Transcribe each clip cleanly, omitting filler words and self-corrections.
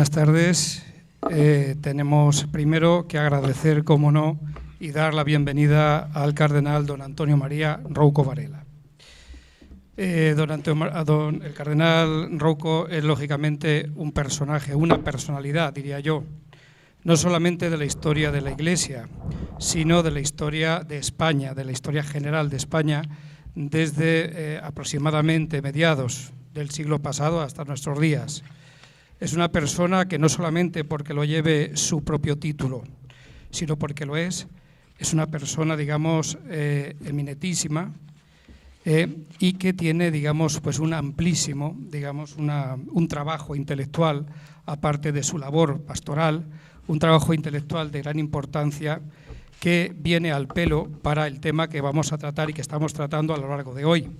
buenas tardes. Tenemos primero que agradecer, como no, y dar la bienvenida al cardenal don Antonio María Rouco Varela. El cardenal Rouco es lógicamente un personaje, una personalidad, diría yo, no solamente de la historia de la Iglesia, sino de la historia de España, de la historia general de España, desde aproximadamente mediados del siglo pasado hasta nuestros días. Es una persona que no solamente porque lo lleve su propio título, sino porque lo es una persona, digamos, eminentísima, y que tiene, digamos, pues un amplísimo, digamos, un trabajo intelectual, aparte de su labor pastoral, un trabajo intelectual de gran importancia que viene al pelo para el tema que vamos a tratar y que estamos tratando a lo largo de hoy.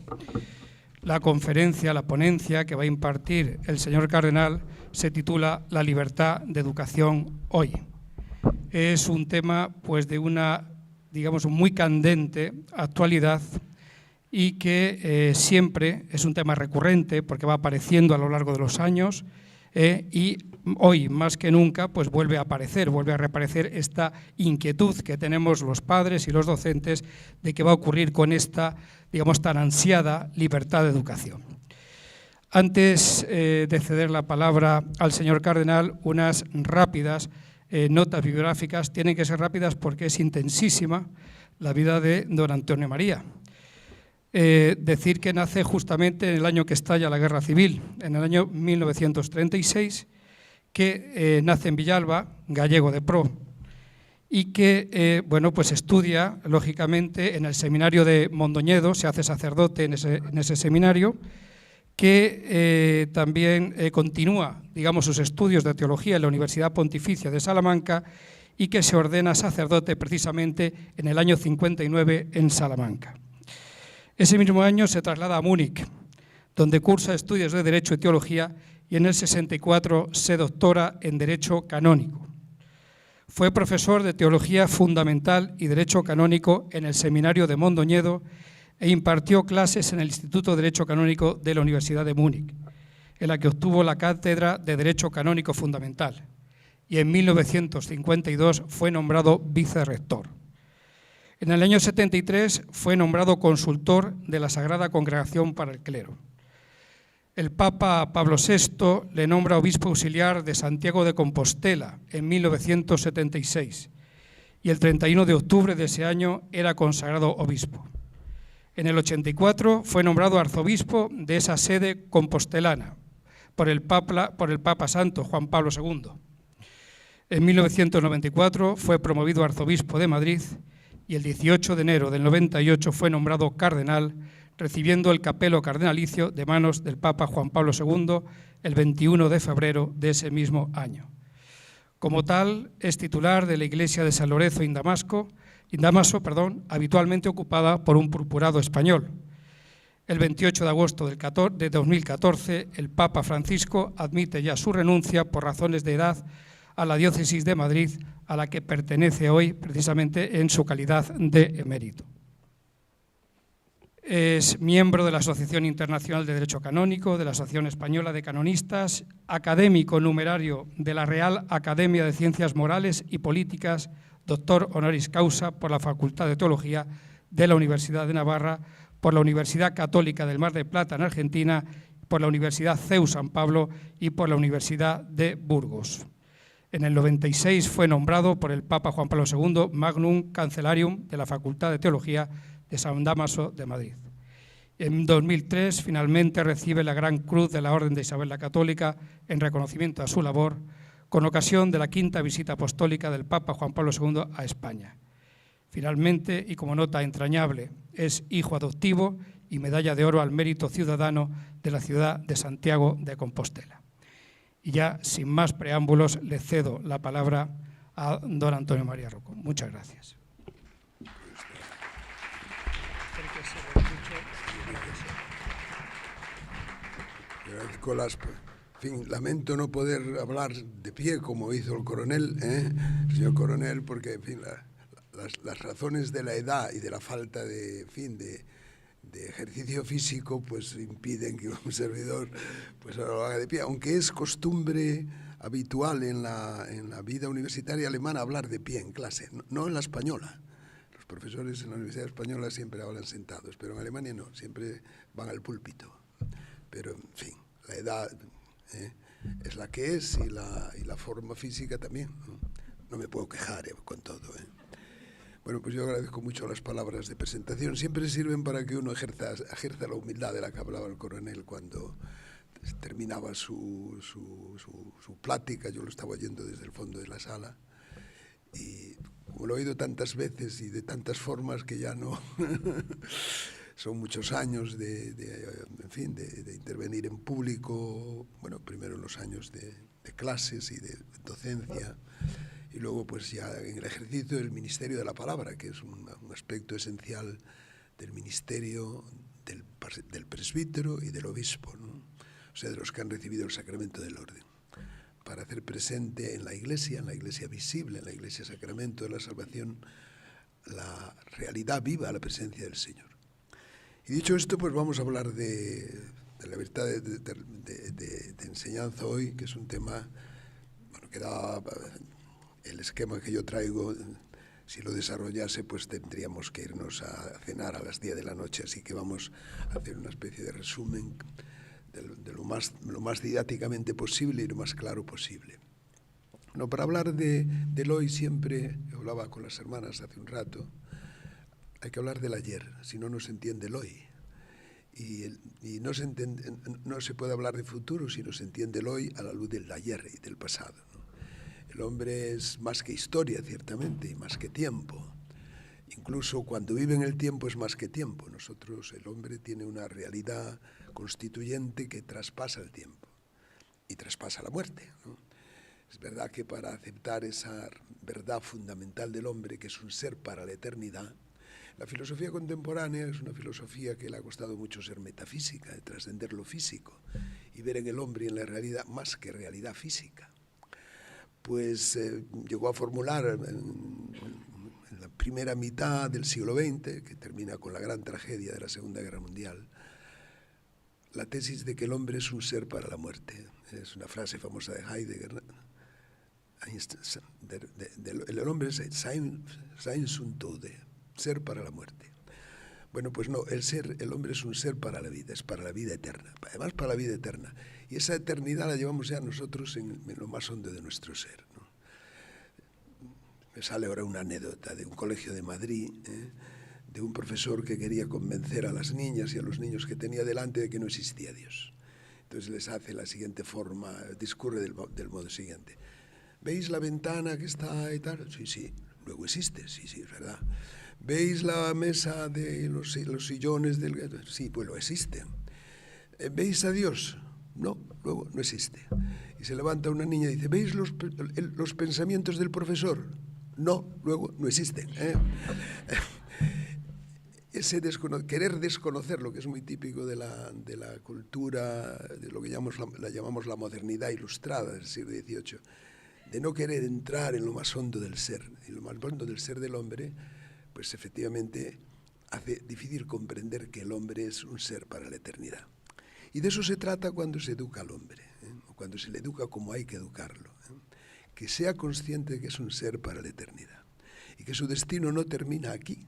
La conferencia, la ponencia que va a impartir el señor cardenal se titula La libertad de educación hoy. Es un tema pues de una, digamos, muy candente actualidad y que siempre es un tema recurrente porque va apareciendo a lo largo de los años y hoy más que nunca pues vuelve a aparecer, vuelve a reaparecer esta inquietud que tenemos los padres y los docentes de qué va a ocurrir con esta, digamos, tan ansiada libertad de educación. Antes de ceder la palabra al señor cardenal, unas rápidas notas biográficas. Tienen que ser rápidas porque es intensísima la vida de don Antonio María. Decir que nace justamente en el año que estalla la Guerra Civil, en el año 1936, que nace en Villalba, gallego de pro, y que bueno, pues estudia, lógicamente, en el seminario de Mondoñedo, se hace sacerdote en ese seminario, que también continúa, digamos, sus estudios de teología en la Universidad Pontificia de Salamanca y que se ordena sacerdote precisamente en el año 59 en Salamanca. Ese mismo año se traslada a Múnich, donde cursa estudios de Derecho y Teología y en el 64 se doctora en Derecho Canónico. Fue profesor de Teología Fundamental y Derecho Canónico en el Seminario de Mondoñedo e impartió clases en el Instituto de Derecho Canónico de la Universidad de Múnich, en la que obtuvo la cátedra de Derecho Canónico Fundamental y en 1952 fue nombrado vicerrector. En el año 73 fue nombrado consultor de la Sagrada Congregación para el Clero. El Papa Pablo VI le nombra obispo auxiliar de Santiago de Compostela en 1976 y el 31 de octubre de ese año era consagrado obispo. En el 84 fue nombrado arzobispo de esa sede compostelana por el Papa Santo Juan Pablo II. En 1994 fue promovido arzobispo de Madrid y el 18 de enero del 98 fue nombrado cardenal, recibiendo el capelo cardenalicio de manos del Papa Juan Pablo II el 21 de febrero de ese mismo año. Como tal, es titular de la iglesia de San Lorenzo en Damaso, habitualmente ocupada por un purpurado español. El 28 de agosto de 2014, el Papa Francisco admite ya su renuncia por razones de edad a la diócesis de Madrid, a la que pertenece hoy precisamente en su calidad de emérito. Es miembro de la Asociación Internacional de Derecho Canónico, de la Asociación Española de Canonistas, académico numerario de la Real Academia de Ciencias Morales y Políticas, doctor honoris causa por la Facultad de Teología de la Universidad de Navarra, por la Universidad Católica del Mar del Plata en Argentina, por la Universidad CEU San Pablo y por la Universidad de Burgos. En el 96 fue nombrado por el Papa Juan Pablo II Magnum Cancelarium de la Facultad de Teología de San Dámaso de Madrid. En 2003 finalmente recibe la Gran Cruz de la Orden de Isabel la Católica en reconocimiento a su labor con ocasión de la 5ª visita apostólica del Papa Juan Pablo II a España. Finalmente, y como nota entrañable, es hijo adoptivo y medalla de oro al mérito ciudadano de la ciudad de Santiago de Compostela. Y ya, sin más preámbulos, le cedo la palabra a don Antonio María Rouco. Muchas gracias. En fin, lamento no poder hablar de pie como hizo el coronel, el señor coronel, porque en fin, las razones de la edad y de la falta de, en fin, de ejercicio físico pues impiden que un servidor pues lo haga de pie, aunque es costumbre habitual en la vida universitaria alemana hablar de pie en clase, no en la española. Los profesores en la Universidad Española siempre hablan sentados, pero en Alemania no, siempre van al púlpito. Pero, en fin, la edad es la que es y la forma física también. No me puedo quejar con todo. Bueno, pues yo agradezco mucho las palabras de presentación. Siempre sirven para que uno ejerza la humildad de la que hablaba el coronel cuando terminaba su plática. Yo lo estaba oyendo desde el fondo de la sala. Y como lo he oído tantas veces y de tantas formas que ya no... Son muchos años de intervenir en público, bueno, primero en los años de clases y de docencia, y luego pues ya en el ejercicio del ministerio de la palabra, que es un aspecto esencial del ministerio del presbítero y del obispo, ¿no? O sea, de los que han recibido el sacramento del orden, para hacer presente en la iglesia visible, en la iglesia sacramento de la salvación, la realidad viva, la presencia del Señor. Y dicho esto, pues vamos a hablar de la libertad de enseñanza hoy, que es un tema, bueno, que da el esquema que yo traigo. Si lo desarrollase, pues tendríamos que irnos a cenar a las 10 de la noche, así que vamos a hacer una especie de resumen de lo más didácticamente posible y lo más claro posible. Bueno, para hablar del hoy siempre, yo hablaba con las hermanas hace un rato, hay que hablar del ayer, si no, no se entiende el hoy. Y no se puede hablar de futuro si no se entiende el hoy a la luz del ayer y del pasado, ¿no? El hombre es más que historia, ciertamente, y más que tiempo. Incluso cuando vive en el tiempo es más que tiempo. El hombre tiene una realidad constituyente que traspasa el tiempo y traspasa la muerte, ¿no? Es verdad que para aceptar esa verdad fundamental del hombre, que es un ser para la eternidad, la filosofía contemporánea es una filosofía que le ha costado mucho ser metafísica, de trascender lo físico y ver en el hombre y en la realidad más que realidad física. Pues llegó a formular en la primera mitad del siglo XX, que termina con la gran tragedia de la Segunda Guerra Mundial, la tesis de que el hombre es un ser para la muerte. Es una frase famosa de Heidegger. El hombre es sein zum Tode, ser para la muerte. Bueno, pues no, el hombre es un ser para la vida, es para la vida eterna, además para la vida eterna. Y esa eternidad la llevamos ya nosotros en lo más hondo de nuestro ser, ¿no? Me sale ahora una anécdota de un colegio de Madrid, de un profesor que quería convencer a las niñas y a los niños que tenía delante de que no existía Dios. Entonces les hace la siguiente forma, discurre del modo siguiente. ¿Veis la ventana que está y tal? Sí, sí, luego existe, sí, sí, es verdad. ¿Veis la mesa de los sillones del...? Sí, pues lo existe. ¿Veis a Dios? No, luego no existe. Y se levanta una niña y dice, ¿veis los pensamientos del profesor? No, luego no existen. Ese querer desconocer, lo que es muy típico de la cultura, de lo que llamamos la modernidad ilustrada del siglo XVIII, de no querer entrar en lo más hondo del ser. Y lo más hondo del ser del hombre, pues efectivamente hace difícil comprender que el hombre es un ser para la eternidad. Y de eso se trata cuando se educa al hombre, o cuando se le educa como hay que educarlo, que sea consciente de que es un ser para la eternidad y que su destino no termina aquí,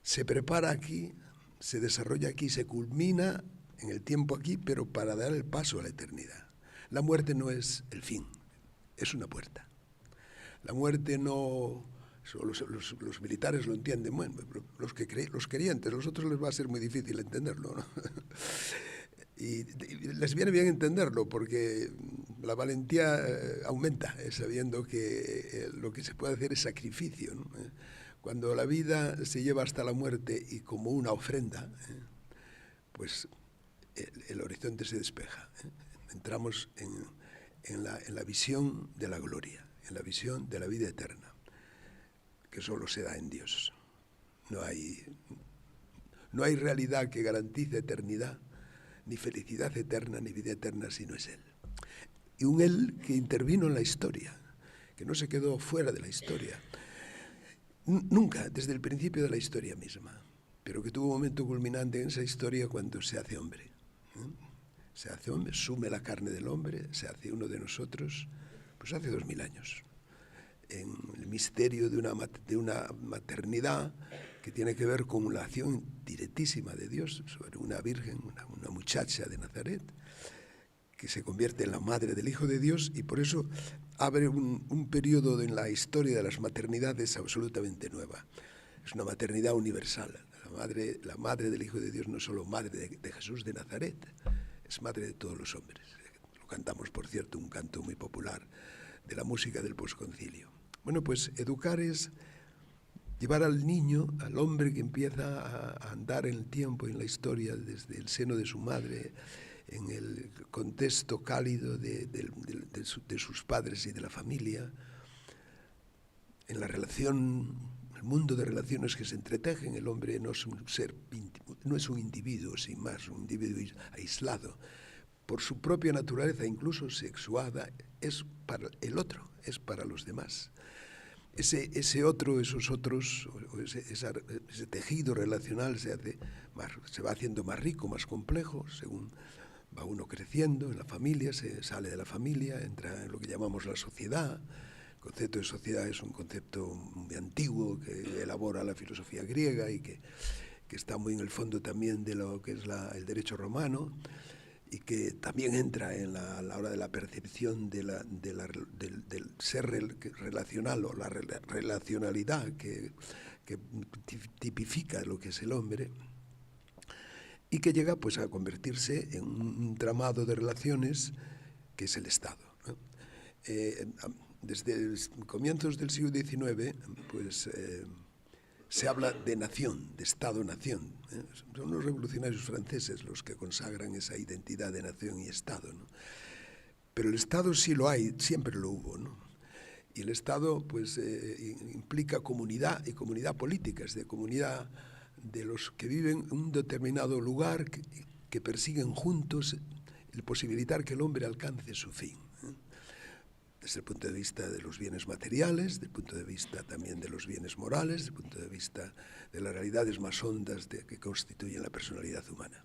se prepara aquí, se desarrolla aquí, se culmina en el tiempo aquí, pero para dar el paso a la eternidad. La muerte no es el fin, es una puerta. La muerte no... Los militares lo entienden, bueno, los creyentes, a los otros les va a ser muy difícil entenderlo, ¿no? Y les viene bien entenderlo porque la valentía aumenta, sabiendo que lo que se puede hacer es sacrificio, ¿no? Cuando la vida se lleva hasta la muerte y como una ofrenda, pues el horizonte se despeja. Entramos en la visión de la gloria, en la visión de la vida eterna, que solo se da en Dios. No hay realidad que garantice eternidad, ni felicidad eterna, ni vida eterna, si no es Él. Y un Él que intervino en la historia, que no se quedó fuera de la historia, nunca, desde el principio de la historia misma, pero que tuvo un momento culminante en esa historia cuando se hace hombre. se hace hombre, sume la carne del hombre, se hace uno de nosotros, pues hace 2000 años, en el misterio de una maternidad que tiene que ver con la acción directísima de Dios sobre una virgen, una muchacha de Nazaret, que se convierte en la madre del Hijo de Dios, y por eso abre un periodo en la historia de las maternidades absolutamente nueva. Es una maternidad universal. La madre del Hijo de Dios no es solo madre de Jesús de Nazaret, es madre de todos los hombres. Lo cantamos, por cierto, un canto muy popular de la música del posconcilio. Bueno, pues educar es llevar al niño, al hombre que empieza a andar en el tiempo, en la historia, desde el seno de su madre, en el contexto cálido de sus padres y de la familia, en la relación, el mundo de relaciones que se entretejen. El hombre no es un ser íntimo, no es un individuo sin más, un individuo aislado. Por su propia naturaleza, incluso sexuada, es para el otro, es para los demás. Ese otro, esos otros, ese tejido relacional se va haciendo más rico, más complejo, según va uno creciendo en la familia, se sale de la familia, entra en lo que llamamos la sociedad. El concepto de sociedad es un concepto muy antiguo que elabora la filosofía griega y que está muy en el fondo también de lo que es el derecho romano, y que también entra en la hora de la percepción del ser relacional o la relacionalidad que tipifica lo que es el hombre, y que llega pues a convertirse en un tramado de relaciones que es el Estado, ¿no? Desde comienzos del siglo XIX pues se habla de nación, de Estado-nación, ¿eh? Son los revolucionarios franceses los que consagran esa identidad de nación y Estado, ¿no? Pero el Estado sí lo hay, siempre lo hubo, ¿no? Y el Estado pues implica comunidad y comunidad política, es de comunidad de los que viven en un determinado lugar que persiguen juntos el posibilitar que el hombre alcance su fin, ¿eh? Desde el punto de vista de los bienes materiales, desde el punto de vista también de los bienes morales, desde el punto de vista de las realidades más hondas que constituyen la personalidad humana.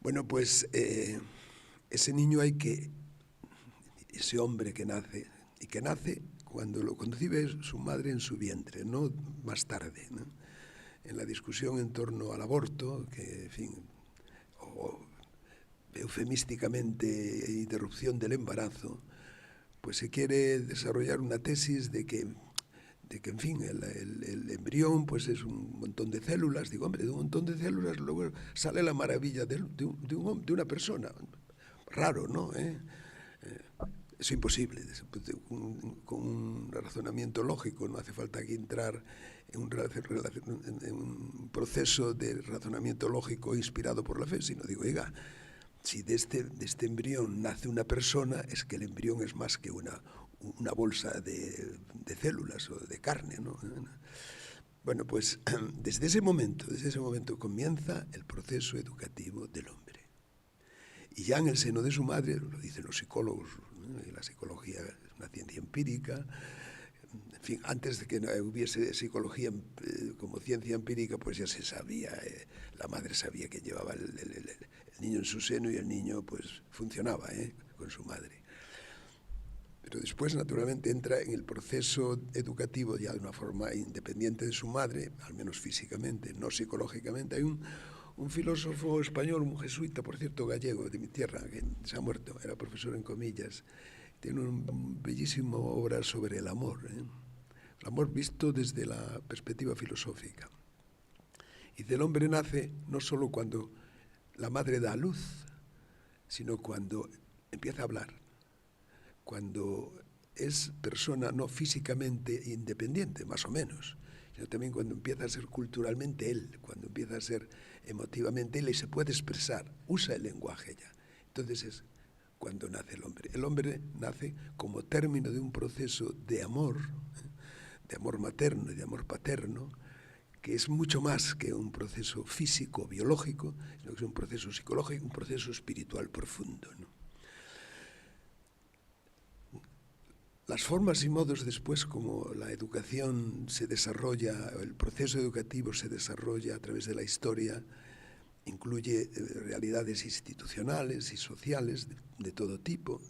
Bueno, pues ese niño ese hombre que nace, y que nace cuando lo concibe su madre en su vientre, no más tarde, ¿no? En la discusión en torno al aborto, que, en fin, o eufemísticamente interrupción del embarazo, pues se quiere desarrollar una tesis de que en fin, el embrión pues es un montón de células. Digo, hombre, de un montón de células luego sale la maravilla de una persona. Raro, ¿no? Es imposible, con un razonamiento lógico. No hace falta aquí entrar en un proceso de razonamiento lógico inspirado por la fe, sino digo, oiga, si de este embrión nace una persona, es que el embrión es más que una bolsa de células o de carne, ¿no? Bueno, pues desde ese momento comienza el proceso educativo del hombre. Y ya en el seno de su madre, lo dicen los psicólogos, ¿no? Y la psicología es una ciencia empírica. En fin, antes de que hubiese psicología como ciencia empírica, pues ya se sabía, la madre sabía que llevaba el niño en su seno y el niño pues funcionaba con su madre. Pero después, naturalmente, entra en el proceso educativo ya de una forma independiente de su madre, al menos físicamente, no psicológicamente. Hay un filósofo español, un jesuita, por cierto, gallego, de mi tierra, que se ha muerto, era profesor en Comillas, tiene una bellísima obra sobre el amor, el amor visto desde la perspectiva filosófica. Y del hombre nace no solo cuando la madre da a luz, sino cuando empieza a hablar, cuando es persona no físicamente independiente, más o menos, sino también cuando empieza a ser culturalmente él, cuando empieza a ser emotivamente él y se puede expresar, usa el lenguaje ya. Entonces es cuando nace el hombre. El hombre nace como término de un proceso de amor materno y de amor paterno, que es mucho más que un proceso físico, biológico, sino que es un proceso psicológico, un proceso espiritual profundo, ¿no? Las formas y modos después, como la educación se desarrolla, el proceso educativo se desarrolla a través de la historia, incluye realidades institucionales y sociales de todo tipo,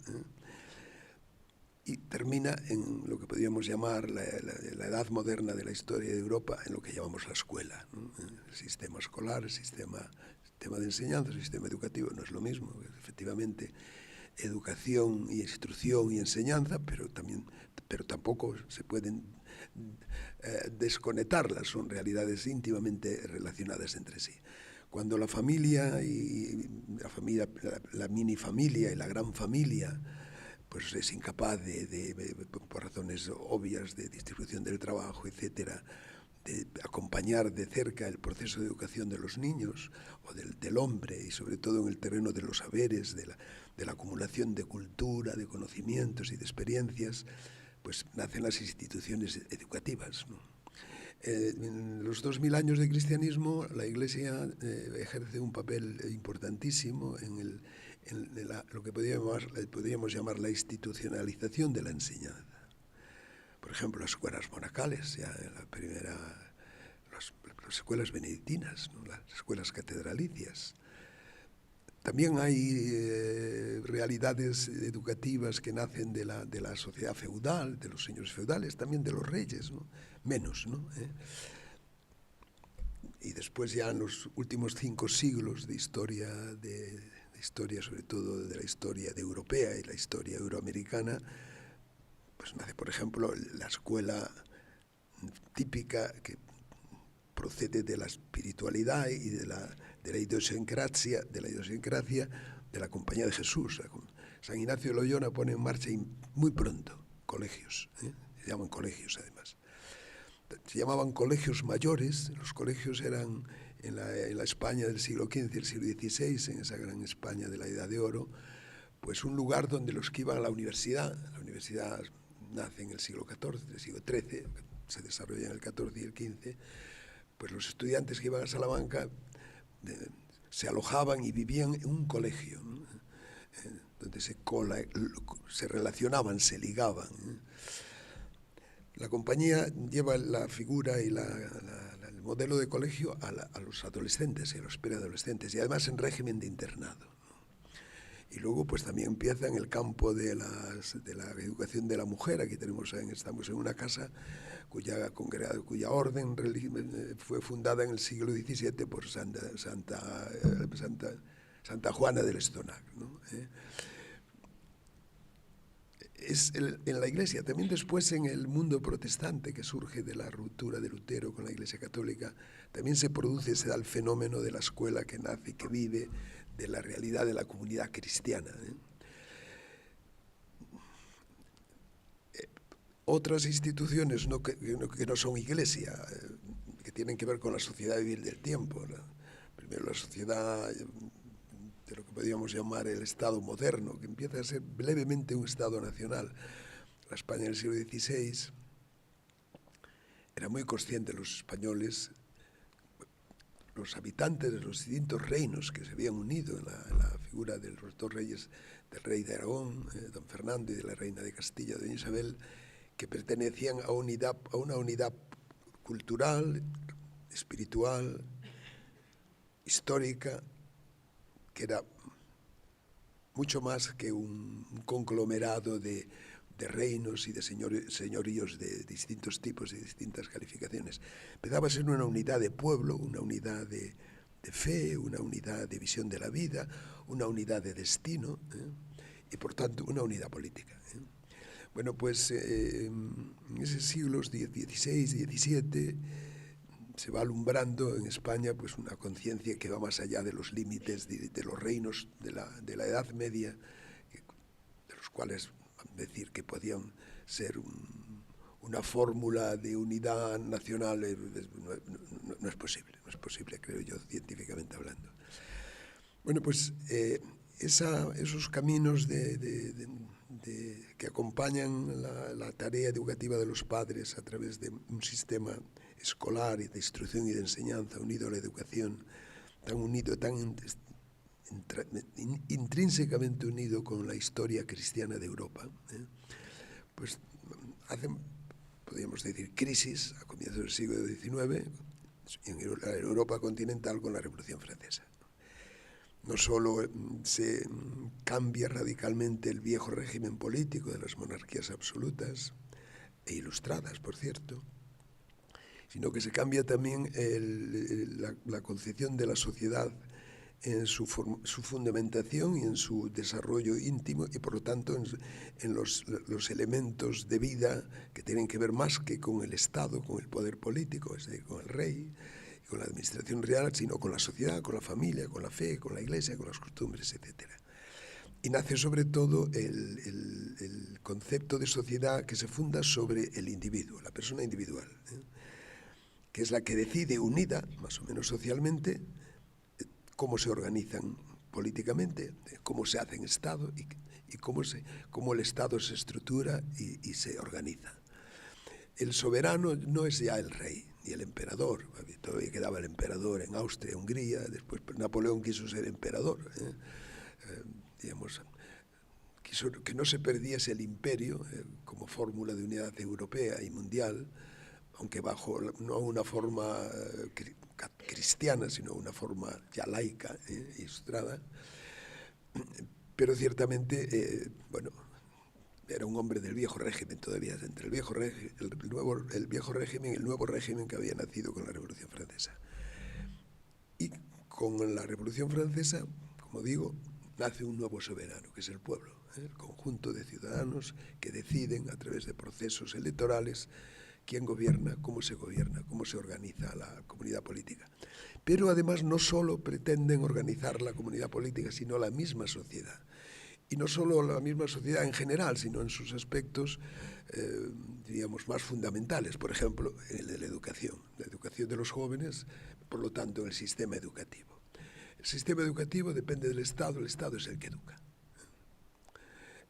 y termina en lo que podríamos llamar la edad moderna de la historia de Europa, en lo que llamamos la escuela, ¿no? El sistema escolar, el sistema de enseñanza, el sistema educativo no es lo mismo, efectivamente educación y instrucción y enseñanza, pero tampoco se pueden desconectarlas, son realidades íntimamente relacionadas entre sí. Cuando la familia y la minifamilia y la gran familia pues es incapaz por razones obvias de distribución del trabajo, etcétera, de acompañar de cerca el proceso de educación de los niños o del hombre, y sobre todo en el terreno de los saberes, de la acumulación de cultura, de conocimientos y de experiencias, pues nacen las instituciones educativas, ¿no? En los 2000 años de cristianismo, la Iglesia ejerce un papel importantísimo en lo que podríamos llamar la institucionalización de la enseñanza. Por ejemplo, las escuelas monacales, ya en la primera, las escuelas benedictinas, ¿no? Las escuelas catedralicias. También hay realidades educativas que nacen de la sociedad feudal, de los señores feudales, también de los reyes, ¿no? Menos, ¿no? Y después ya en los últimos 5 siglos de historia, sobre todo de la historia europea y la historia euroamericana, pues nace, por ejemplo, la escuela típica que procede de la espiritualidad y de la idiosincrasia de la Compañía de Jesús. San Ignacio de Loyola pone en marcha muy pronto colegios, se llaman colegios además. Se llamaban colegios mayores. Los colegios eran en la España del siglo XV y el siglo XVI, en esa gran España de la Edad de Oro, pues un lugar donde los que iban a la universidad nace en el siglo XIV, el siglo XIII, se desarrolla en el XIV y el XV, pues los estudiantes que iban a Salamanca se alojaban y vivían en un colegio, ¿no? Donde se relacionaban, se ligaban. La compañía lleva la figura y el modelo de colegio a los adolescentes y a los preadolescentes, y además en régimen de internado. Y luego pues también empieza en el campo de la educación de la mujer. Aquí estamos en una casa cuya orden fue fundada en el siglo XVII por Santa Juana del Estonac, ¿no? En la Iglesia, también después en el mundo protestante, que surge de la ruptura de Lutero con la Iglesia Católica, también se da el fenómeno de la escuela que nace y que vive de la realidad de la comunidad cristiana. Otras instituciones que no son Iglesia, que tienen que ver con la sociedad civil del tiempo. Primero la sociedad de lo que podríamos llamar el Estado moderno, que empieza a ser levemente un Estado nacional. La España del siglo XVI era muy consciente, los españoles, los habitantes de los distintos reinos que se habían unido en la figura de los 2 reyes, del rey de Aragón, don Fernando, y de la reina de Castilla, doña Isabel, que pertenecían a una unidad cultural, espiritual, histórica, que era mucho más que un conglomerado de reinos y de señoríos de distintos tipos y distintas calificaciones. Empezaba a ser una unidad de pueblo, una unidad de fe, una unidad de visión de la vida, una unidad de destino, y por tanto una unidad política. Bueno, pues en esos siglos XVI y XVII se va alumbrando en España pues una conciencia que va más allá de los límites de los reinos de la Edad Media, de los cuales decir que podían ser una fórmula de unidad nacional no es posible, creo yo, científicamente hablando. Bueno, pues esos caminos que acompañan la tarea educativa de los padres a través de un sistema escolar y de instrucción y de enseñanza unido a la educación, tan intrínsecamente unido con la historia cristiana de Europa, pues hacen, podríamos decir, crisis a comienzos del siglo XIX en Europa continental con la Revolución Francesa. no solo se cambia radicalmente el viejo régimen político de las monarquías absolutas e ilustradas, por cierto, sino que se cambia también la concepción de la sociedad en su fundamentación y en su desarrollo íntimo, y por lo tanto en los elementos de vida que tienen que ver más que con el Estado, con el poder político, es decir, con el rey, con la administración real, sino con la sociedad, con la familia, con la fe, con la iglesia, con las costumbres, etc. Y nace sobre todo el concepto de sociedad que se funda sobre el individuo, la persona individual, que es la que decide, unida, más o menos socialmente, cómo se organizan políticamente, cómo se hacen Estado y cómo el Estado se estructura y se organiza. El soberano no es ya el rey ni el emperador. Todavía quedaba el emperador en Austria, Hungría. Después Napoleón quiso ser emperador. Digamos, quiso que no se perdiese el imperio como fórmula de unidad europea y mundial, aunque bajo no una forma cristiana, sino una forma ya laica, ilustrada. Pero ciertamente, bueno, era un hombre del viejo régimen todavía, entre el viejo régimen y el nuevo régimen que había nacido con la Revolución Francesa. Y con la Revolución Francesa, como digo, nace un nuevo soberano, que es el pueblo, el conjunto de ciudadanos que deciden a través de procesos electorales quién gobierna, cómo se organiza la comunidad política. Pero además no solo pretenden organizar la comunidad política, sino la misma sociedad. Y no solo la misma sociedad en general, sino en sus aspectos, diríamos, más fundamentales. Por ejemplo, el de la educación de los jóvenes, por lo tanto, el sistema educativo. El sistema educativo depende del Estado, el Estado es el que educa.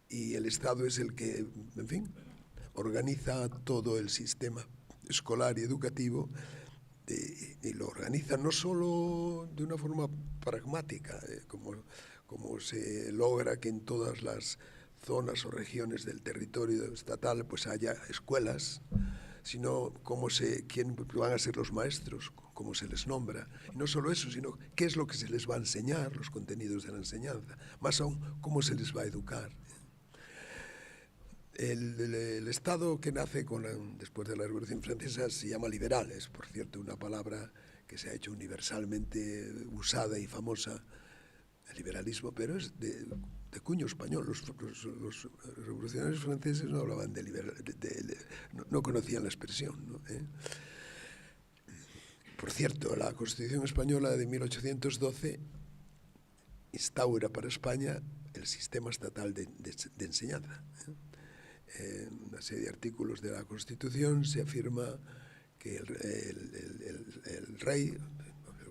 Y el Estado es el que, en fin, organiza todo el sistema escolar y educativo, y lo organiza no solo de una forma pragmática, como se logra que en todas las zonas o regiones del territorio estatal pues haya escuelas, sino quién van a ser los maestros, cómo se les nombra. Y no solo eso, sino qué es lo que se les va a enseñar, los contenidos de la enseñanza, más aún cómo se les va a educar. El Estado que nace después de la Revolución Francesa se llama liberal, es por cierto una palabra que se ha hecho universalmente usada y famosa, el liberalismo, pero es de cuño español. Los revolucionarios franceses no hablaban de liberal, no conocían la expresión, ¿no? Por cierto, la Constitución española de 1812 instaura para España el sistema estatal de enseñanza. En una serie de artículos de la Constitución se afirma que el rey, el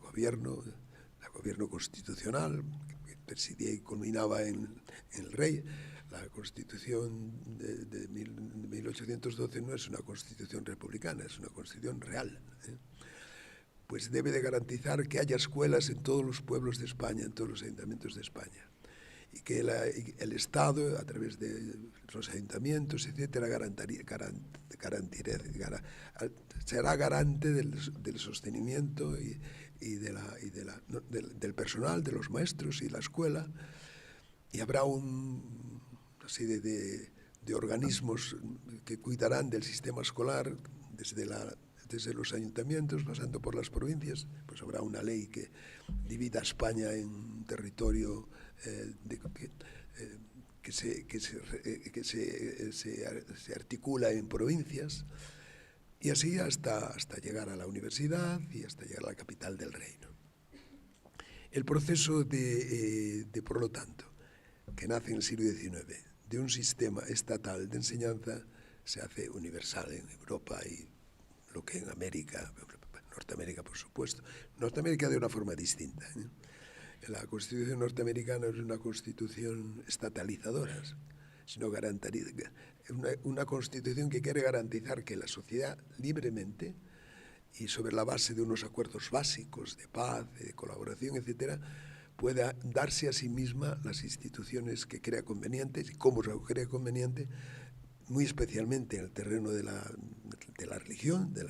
gobierno constitucional, que presidía y culminaba en el rey. La Constitución de 1812 no es una Constitución republicana, es una Constitución real. Pues debe de garantizar que haya escuelas en todos los pueblos de España, en todos los ayuntamientos de España. Y que el Estado, a través de los ayuntamientos, etcétera, será garante del sostenimiento y del personal, de los maestros y la escuela, y habrá una serie de organismos que cuidarán del sistema escolar desde los ayuntamientos, pasando por las provincias. Pues habrá una ley que divida España en un territorio que se articula en provincias, y así hasta llegar a la universidad y hasta llegar a la capital del reino. El proceso por lo tanto, que nace en el siglo XIX, de un sistema estatal de enseñanza, se hace universal en Europa y lo que en América, Norteamérica por supuesto, Norteamérica de una forma distinta. La Constitución norteamericana es una constitución estatalizadora, sino una constitución que quiere garantizar que la sociedad libremente y sobre la base de unos acuerdos básicos de paz, de colaboración, etcétera, pueda darse a sí misma las instituciones que crea convenientes y cómo se crea conveniente, muy especialmente en el terreno de la religión, del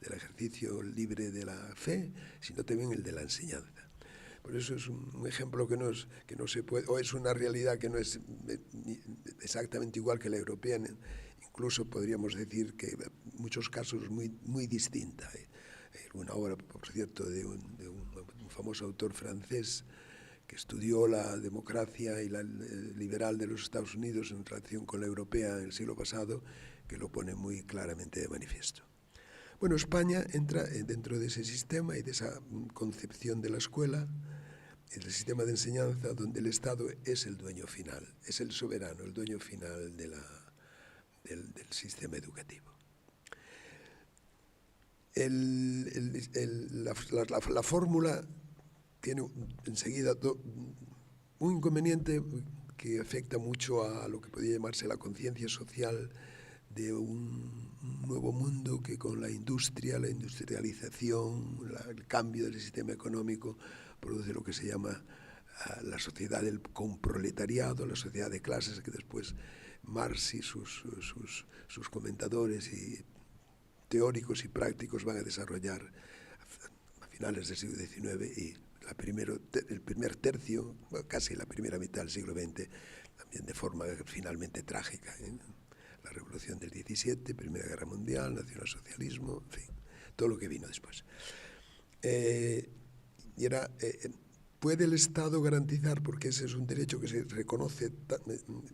ejercicio libre de la fe, sino también el de la enseñanza. Por eso es un ejemplo que no se puede, o es una realidad que no es exactamente igual que la europea, incluso podríamos decir que en muchos casos muy distinta. Hay una obra, por cierto, de un famoso autor francés que estudió la democracia y la liberal de los Estados Unidos en relación con la europea en el siglo pasado, que lo pone muy claramente de manifiesto. Bueno, España entra dentro de ese sistema y de esa concepción de la escuela, el sistema de enseñanza donde el Estado es el dueño final, es el soberano, el dueño final del sistema educativo. La fórmula tiene enseguida un inconveniente que afecta mucho a lo que podría llamarse la conciencia social de un nuevo mundo que con la industria, la industrialización, el cambio del sistema económico produce lo que se llama la sociedad con proletariado, la sociedad de clases, que después Marx y sus comentadores y teóricos y prácticos van a desarrollar a finales del siglo XIX y el primer tercio, casi la primera mitad del siglo XX, también de forma finalmente trágica. La Revolución del 17, Primera Guerra Mundial, nacionalsocialismo, en fin, todo lo que vino después. ¿Puede el Estado garantizar, porque ese es un derecho que se reconoce,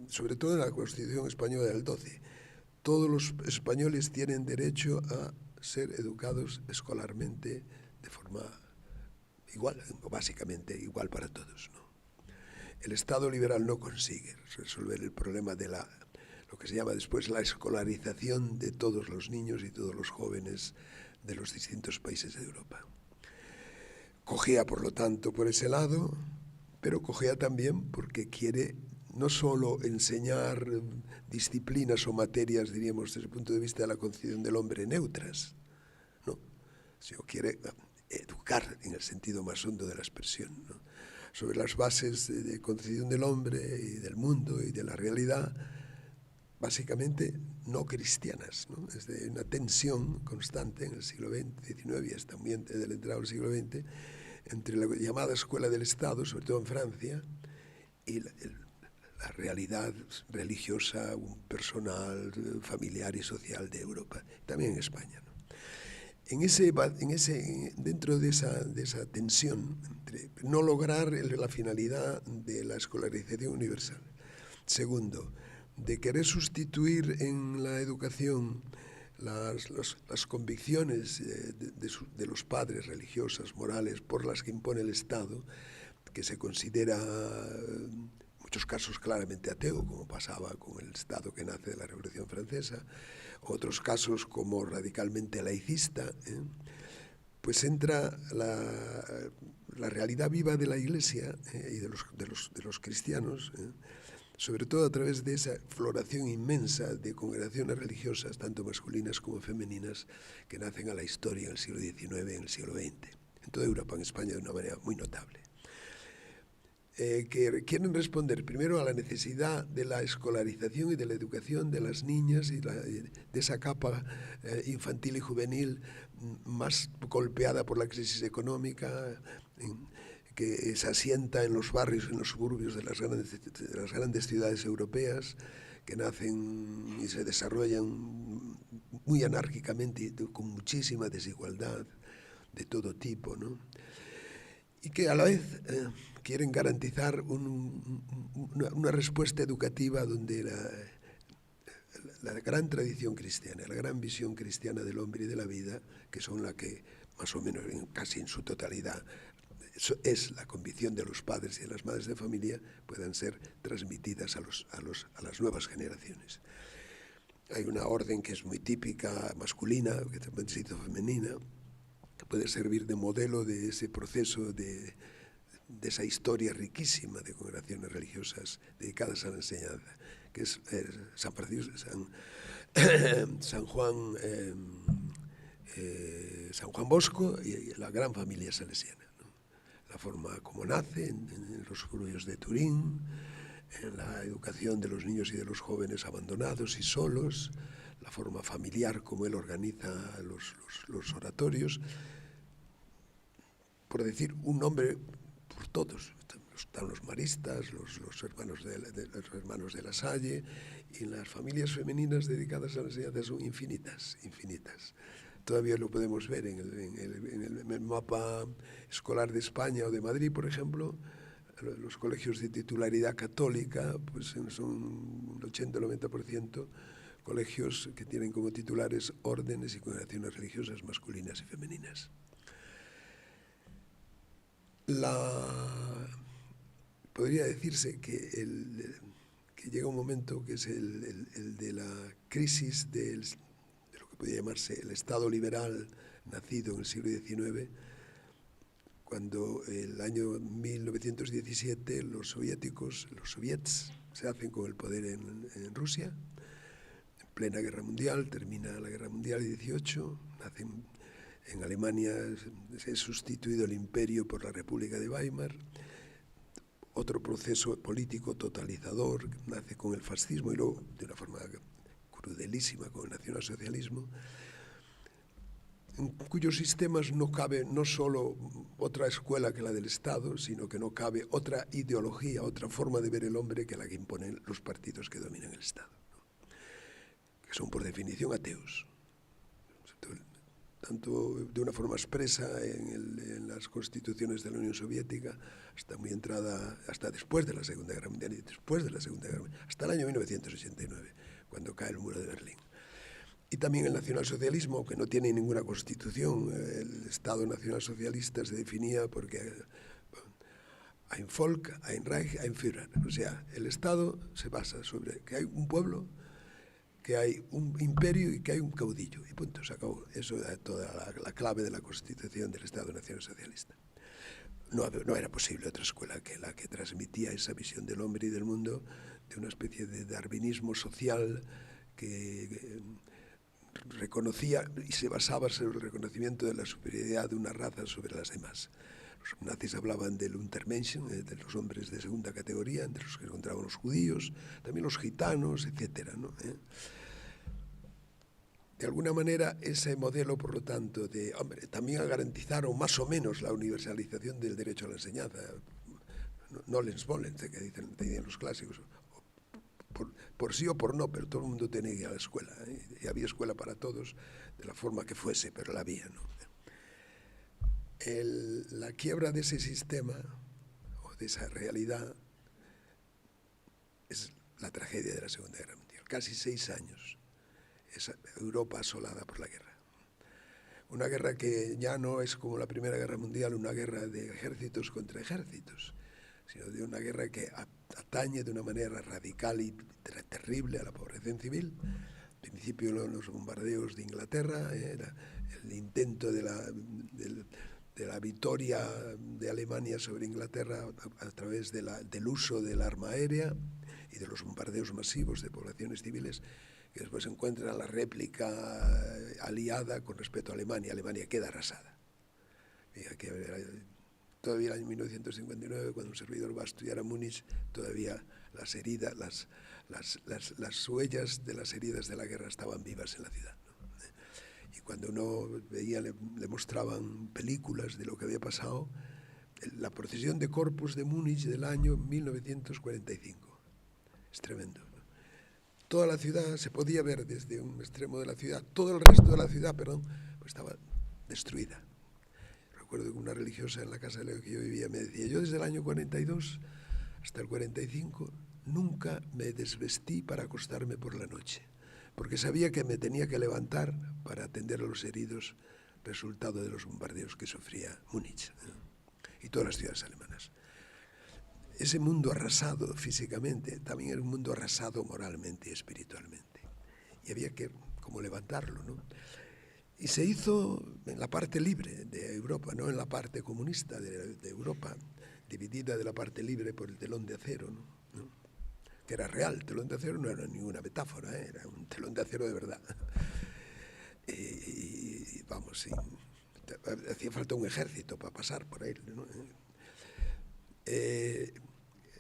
sobre todo en la Constitución Española del 12, todos los españoles tienen derecho a ser educados escolarmente de forma igual, básicamente igual para todos, ¿no? El Estado liberal no consigue resolver el problema de lo que se llama después la escolarización de todos los niños y todos los jóvenes de los distintos países de Europa. Cojea, por lo tanto, por ese lado, pero cojea también porque quiere no solo enseñar disciplinas o materias, diríamos, desde el punto de vista de la concepción del hombre, neutras, ¿no? Sino quiere educar en el sentido más hondo de la expresión, ¿no? Sobre las bases de concepción del hombre y del mundo y de la realidad, básicamente no cristianas, ¿no? Es de una tensión constante en el siglo XX, XIX y hasta muy antes del entrado del siglo XX, entre la llamada escuela del Estado, sobre todo en Francia, y la realidad religiosa, personal, familiar y social de Europa, también en España, ¿no? Dentro de esa tensión entre no lograr la finalidad de la escolarización universal, segundo, de querer sustituir en la educación las convicciones de los padres religiosas, morales, por las que impone el Estado, que se considera en muchos casos claramente ateo, como pasaba con el Estado que nace de la Revolución Francesa, otros casos como radicalmente laicista, pues entra la realidad viva de la Iglesia y de los cristianos, sobre todo a través de esa floración inmensa de congregaciones religiosas, tanto masculinas como femeninas, que nacen a la historia en el siglo XIX y en el siglo XX, en toda Europa, en España de una manera muy notable. Que quieren responder primero a la necesidad de la escolarización y de la educación de las niñas y de esa capa infantil y juvenil más golpeada por la crisis económica, que se asienta en los barrios, en los suburbios de las grandes ciudades europeas, que nacen y se desarrollan muy anárquicamente y con muchísima desigualdad de todo tipo, ¿no? Y que a la vez quieren garantizar una respuesta educativa donde la gran tradición cristiana, la gran visión cristiana del hombre y de la vida, que son la que más o menos casi en su totalidad es la convicción de los padres y de las madres de familia, puedan ser transmitidas a las nuevas generaciones. Hay una orden que es muy típica, masculina, que también se hizo femenina, que puede servir de modelo de ese proceso de esa historia riquísima de congregaciones religiosas dedicadas a la enseñanza, que es San Juan Bosco y la gran familia salesiana, ¿no? La forma como nace en los suburbios de Turín, en la educación de los niños y de los jóvenes abandonados y solos, la forma familiar como él organiza los oratorios. Por decir un nombre por todos. Están los maristas, los hermanos de la Salle, y las familias femeninas dedicadas a la enseñanza son infinitas. Todavía lo podemos ver en el mapa escolar de España o de Madrid, por ejemplo. Los colegios de titularidad católica pues son un 80-90% colegios que tienen como titulares órdenes y congregaciones religiosas masculinas y femeninas. Podría decirse que llega un momento que es el de la crisis de lo que podría llamarse el Estado liberal nacido en el siglo XIX, cuando el año 1917 los soviets se hacen con el poder en Rusia, en plena guerra mundial, termina la guerra mundial en 18, nacen en Alemania, se ha sustituido el imperio por la República de Weimar, otro proceso político totalizador, nace con el fascismo y luego de una forma crudelísima con el nacionalsocialismo, en cuyos sistemas no cabe no solo otra escuela que la del Estado, sino que no cabe otra ideología, otra forma de ver el hombre que la que imponen los partidos que dominan el Estado, ¿no? Que son por definición ateos, tanto de una forma expresa en las constituciones de la Unión Soviética, hasta muy entrada, hasta después de la Segunda Guerra Mundial y después de la Segunda Guerra Mundial, hasta el año 1989, cuando cae el muro de Berlín. Y también el nacionalsocialismo, que no tiene ninguna constitución. El Estado nacionalsocialista se definía porque ein Volk, ein Reich, ein Führer. O sea, el Estado se basa sobre que hay un pueblo, que hay un imperio y que hay un caudillo. Y punto, se acabó. Eso era toda la clave de la constitución del Estado nacionalsocialista. No era posible otra escuela que la que transmitía esa visión del hombre y del mundo, de una especie de darwinismo social que reconocía y se basaba sobre el reconocimiento de la superioridad de una raza sobre las demás. Los nazis hablaban del Untermenschen, de los hombres de segunda categoría, entre los que se encontraban los judíos, también los gitanos, etcétera, ¿no? De alguna manera, ese modelo, por lo tanto, también garantizaron más o menos la universalización del derecho a la enseñanza. Nolens volens, que dicen los clásicos, por sí o por no, pero todo el mundo tenía que ir a la escuela, y había escuela para todos, de la forma que fuese, pero la había, ¿no? La quiebra de ese sistema, o de esa realidad, es la tragedia de la Segunda Guerra Mundial. Casi 6 años, es Europa asolada por la guerra. Una guerra que ya no es como la Primera Guerra Mundial, una guerra de ejércitos contra ejércitos, sino de una guerra que atañe de una manera radical y terrible a la población civil. Al principio los bombardeos de Inglaterra, era el intento de la victoria de Alemania sobre Inglaterra a través del uso del arma aérea y de los bombardeos masivos de poblaciones civiles, que después encuentran la réplica aliada con respecto a Alemania. Alemania queda arrasada. Todavía en el año 1959, cuando un servidor va a estudiar a Múnich, todavía las heridas, las huellas de las heridas de la guerra estaban vivas en la ciudad, ¿no? Y cuando uno veía, le mostraban películas de lo que había pasado, la procesión de Corpus de Múnich del año 1945. Es tremendo, ¿no? Toda la ciudad se podía ver desde un extremo de la ciudad, todo el resto de la ciudad, pues estaba destruida. Recuerdo que una religiosa en la casa en la que yo vivía me decía: yo desde el año 42 hasta el 45 nunca me desvestí para acostarme por la noche, porque sabía que me tenía que levantar para atender a los heridos resultado de los bombardeos que sufría Múnich, y todas las ciudades alemanas. Ese mundo arrasado físicamente también era un mundo arrasado moralmente y espiritualmente, y había que como levantarlo, ¿no? Y se hizo en la parte libre de Europa, no en la parte comunista de Europa, dividida de la parte libre por el telón de acero, ¿no? Que era real. El telón de acero no era ninguna metáfora, era un telón de acero de verdad. Y vamos, hacía falta un ejército para pasar por ahí, ¿no?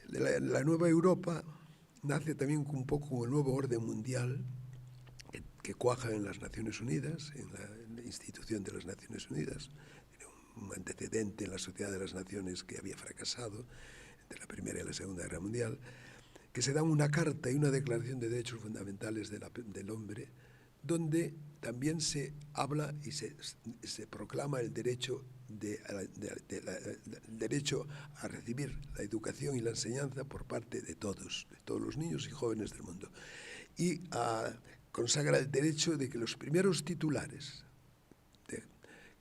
La nueva Europa nace también un poco con el nuevo orden mundial que cuaja en las Naciones Unidas, en la institución de las Naciones Unidas. Tiene un antecedente en la Sociedad de las Naciones que había fracasado entre la Primera y la Segunda Guerra Mundial, que se dan una carta y una declaración de derechos fundamentales del hombre, donde también se habla y se proclama el derecho, derecho a recibir la educación y la enseñanza por parte de todos los niños y jóvenes del mundo. Y consagra el derecho de que los primeros titulares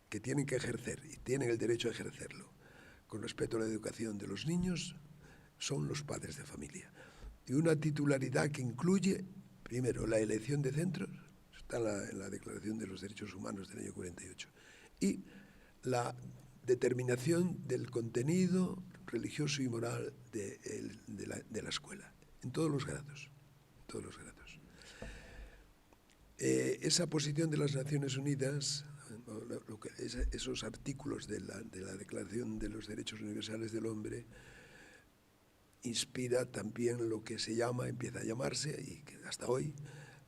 que tienen que ejercer y tienen el derecho a ejercerlo con respecto a la educación de los niños son los padres de familia. Y una titularidad que incluye, primero, la elección de centros, está en la Declaración de los Derechos Humanos del año 48, y la determinación del contenido religioso y moral de la escuela, en todos los grados. Esa posición de las Naciones Unidas, esos artículos de la Declaración de los Derechos Universales del Hombre, inspira también lo que empieza a llamarse, y que hasta hoy,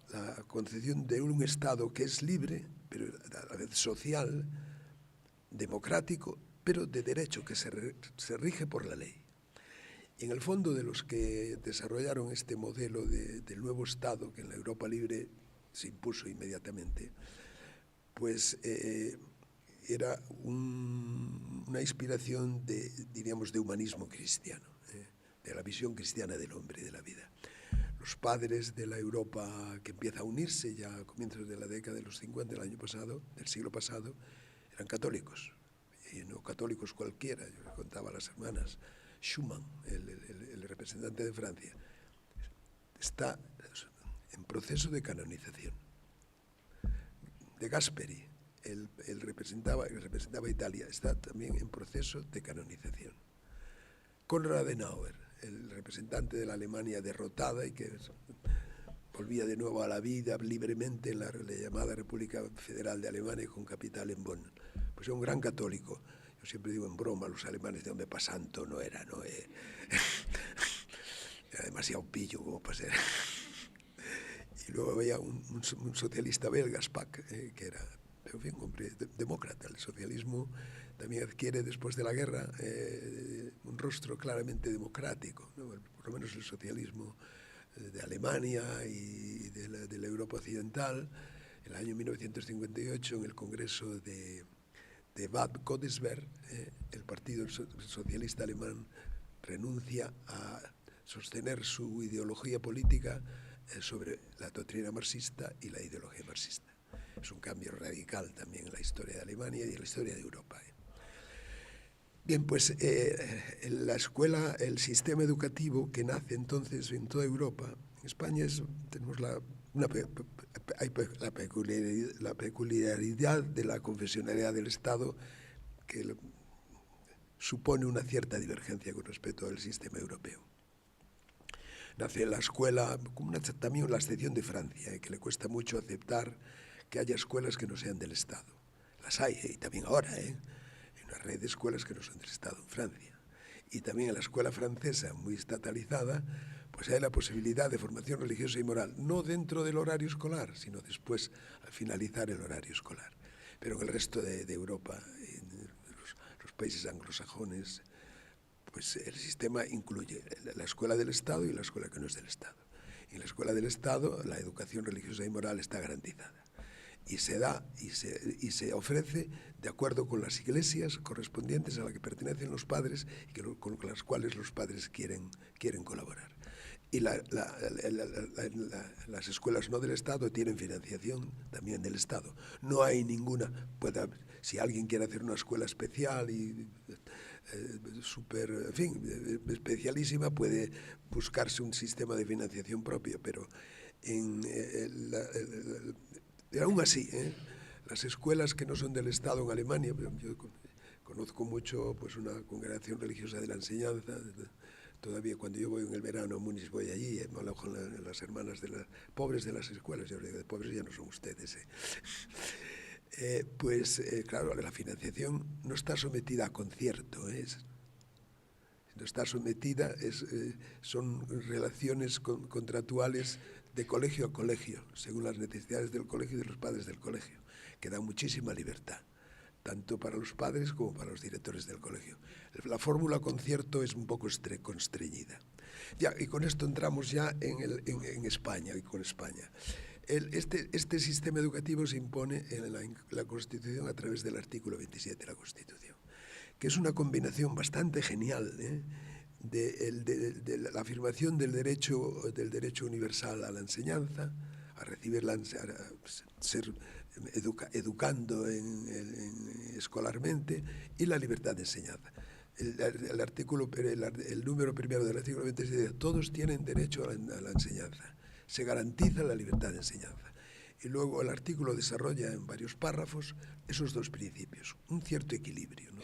la concepción de un Estado que es libre, pero a la vez social, democrático, pero de derecho, que se rige por la ley. Y en el fondo, de los que desarrollaron este modelo del nuevo Estado, que en la Europa libre se impuso inmediatamente, pues era una inspiración diríamos, de humanismo cristiano, de la visión cristiana del hombre y de la vida. Los padres de la Europa que empieza a unirse ya a comienzos de la década de los 50 del siglo pasado, eran católicos, y no católicos cualquiera. Yo les contaba a las hermanas, Schuman, el representante de Francia, está en proceso de canonización. De Gasperi, el representaba Italia, está también en proceso de canonización. Konrad Adenauer, el representante de la Alemania derrotada y que volvía de nuevo a la vida libremente en la llamada República Federal de Alemania con capital en Bonn. Pues era un gran católico. Yo siempre digo en broma, los alemanes de hombre santo no era, ¿no? Era demasiado pillo como para ser. Y luego había un socialista belga, Spack, que era, en fin, un hombre demócrata. El socialismo también adquiere después de la guerra un rostro claramente democrático, ¿no? Por lo menos el socialismo de Alemania y de la Europa occidental. En el año 1958, en el Congreso de Bad Godesberg, el Partido Socialista Alemán renuncia a sostener su ideología política sobre la doctrina marxista y la ideología marxista. Es un cambio radical también en la historia de Alemania y en la historia de Europa. Bien, pues la escuela, el sistema educativo que nace entonces en toda Europa, en España tenemos la peculiaridad de la confesionalidad del Estado, que supone una cierta divergencia con respecto al sistema europeo. Nace la escuela, como también la excepción de Francia, que le cuesta mucho aceptar que haya escuelas que no sean del Estado. Las hay, y también ahora, hay una red de escuelas que no son del Estado en Francia. Y también en la escuela francesa, muy estatalizada, pues hay la posibilidad de formación religiosa y moral, no dentro del horario escolar, sino después, al finalizar el horario escolar. Pero en el resto de Europa, en los países anglosajones, pues el sistema incluye la escuela del Estado y la escuela que no es del Estado. En la escuela del Estado, la educación religiosa y moral está garantizada. Y se da y se ofrece de acuerdo con las iglesias correspondientes a las que pertenecen los padres y con las cuales los padres quieren colaborar. Y las escuelas no del Estado tienen financiación también del Estado. No hay ninguna, si alguien quiere hacer una escuela especial y en fin, especialísima, puede buscarse un sistema de financiación propio, pero aún así, las escuelas que no son del Estado en Alemania, yo conozco mucho pues una congregación religiosa de la enseñanza. Todavía cuando yo voy en el verano a Múnich voy allí, me hablo con las hermanas de las pobres de las escuelas. Yo digo, pobres ya no son ustedes. Claro, la financiación no está sometida a concierto, no está sometida, son relaciones contractuales de colegio a colegio, según las necesidades del colegio y de los padres del colegio, que dan muchísima libertad, tanto para los padres como para los directores del colegio. La fórmula concierto es un poco constreñida. Ya, y con esto entramos ya en España, y con España. Este sistema educativo se impone en la Constitución a través del artículo 27 de la Constitución, que es una combinación bastante genial, de la afirmación del derecho universal a la enseñanza, a recibir a ser educando escolarmente, y la libertad de enseñanza. El número primero del artículo 27 dice: todos tienen derecho a la enseñanza, se garantiza la libertad de enseñanza. Y luego el artículo desarrolla en varios párrafos esos dos principios, un cierto equilibrio, ¿no?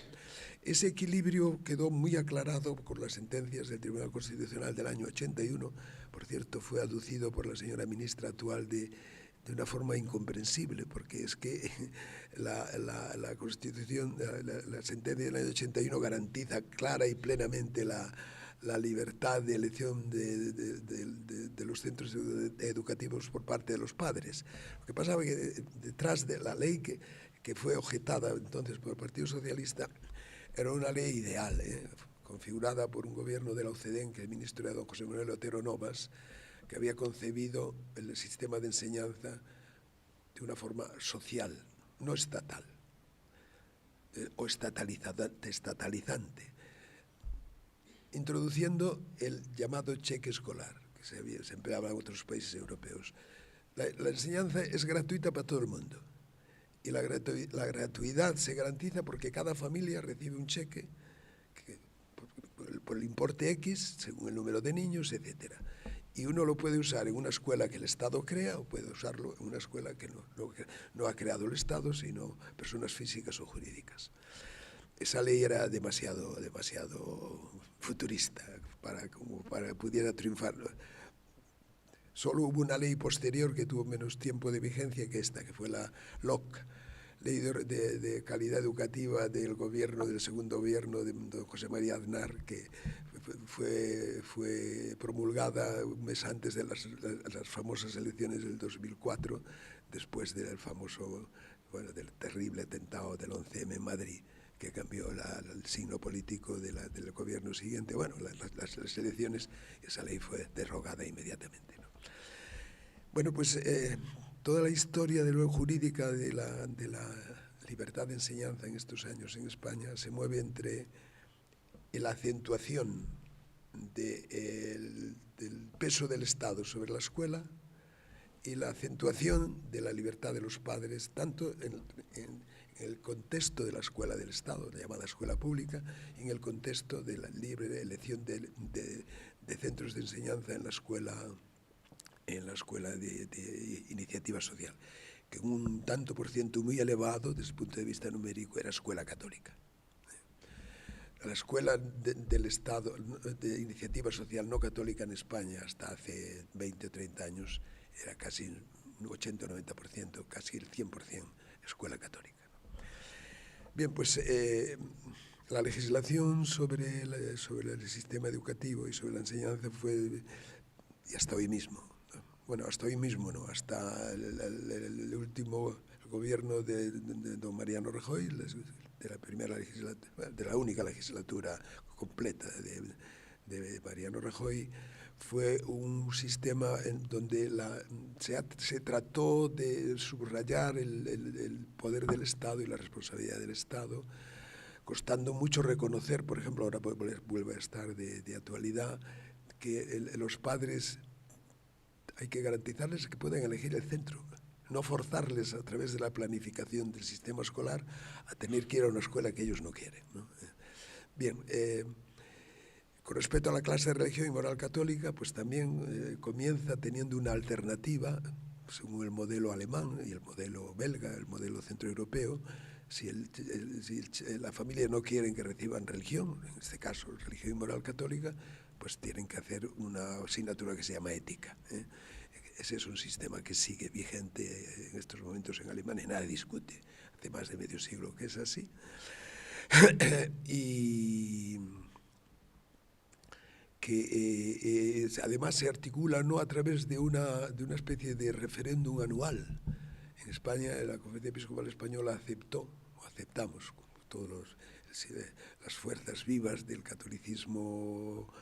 Ese equilibrio quedó muy aclarado con las sentencias del Tribunal Constitucional del año 81, por cierto, fue aducido por la señora ministra actual de una forma incomprensible, porque es que la Constitución, la sentencia del año 81 garantiza clara y plenamente la libertad de elección de los centros educativos por parte de los padres. Lo que pasaba es que detrás de la ley que fue objetada entonces por el Partido Socialista, era una ley ideal, configurada por un gobierno de la OCDE, en que el ministro era don José Manuel Otero Novas, que había concebido el sistema de enseñanza de una forma social, no estatal, o estatalizante, introduciendo el llamado cheque escolar, que se empleaba en otros países europeos. La enseñanza es gratuita para todo el mundo, y la gratuidad se garantiza porque cada familia recibe un cheque por el importe X, según el número de niños, etcétera. Y uno lo puede usar en una escuela que el Estado crea, o puede usarlo en una escuela que no ha creado el Estado, sino personas físicas o jurídicas. Esa ley era demasiado futurista para que pudiera triunfar. Solo hubo una ley posterior que tuvo menos tiempo de vigencia que esta, que fue la LOC, Ley de Calidad Educativa del segundo gobierno de don José María Aznar, que fue promulgada un mes antes de las famosas elecciones del 2004, después del del terrible atentado del 11M en Madrid, que cambió el signo político del gobierno siguiente. Bueno, las elecciones, esa ley fue derogada inmediatamente, ¿no? Bueno, pues toda la historia jurídica de la libertad de enseñanza en estos años en España se mueve entre la acentuación del peso del Estado sobre la escuela y la acentuación de la libertad de los padres, tanto en el contexto de la escuela del Estado, la llamada escuela pública, y en el contexto de la libre elección de centros de enseñanza en la escuela de iniciativa social, que un tanto por ciento muy elevado desde el punto de vista numérico era escuela católica. La escuela del Estado de iniciativa social no católica en España hasta hace 20 o 30 años era casi un 80 o 90%, casi el 100% escuela católica. Bien, pues la legislación sobre el sistema educativo y sobre la enseñanza fue, y hasta hoy mismo, bueno, hasta hoy mismo no, hasta el último gobierno de don Mariano Rajoy, de la única legislatura completa de Mariano Rajoy, fue un sistema en donde se trató de subrayar el poder del Estado y la responsabilidad del Estado, costando mucho reconocer, por ejemplo, ahora vuelve a estar de actualidad, que los padres hay que garantizarles que puedan elegir el centro, no forzarles a través de la planificación del sistema escolar a tener que ir a una escuela que ellos no quieren, ¿no? Bien, con respecto a la clase de religión y moral católica, pues también comienza teniendo una alternativa, según el modelo alemán y el modelo belga, el modelo centroeuropeo. Si la familia no quiere que reciban religión, en este caso religión y moral católica, pues tienen que hacer una asignatura que se llama ética, ¿eh? Ese es un sistema que sigue vigente en estos momentos en Alemania, nadie discute, hace más de medio siglo que es así. Y que además se articula no a través de una especie de referéndum anual. En España la Conferencia Episcopal Española aceptó, o aceptamos, como todos las fuerzas vivas del catolicismo,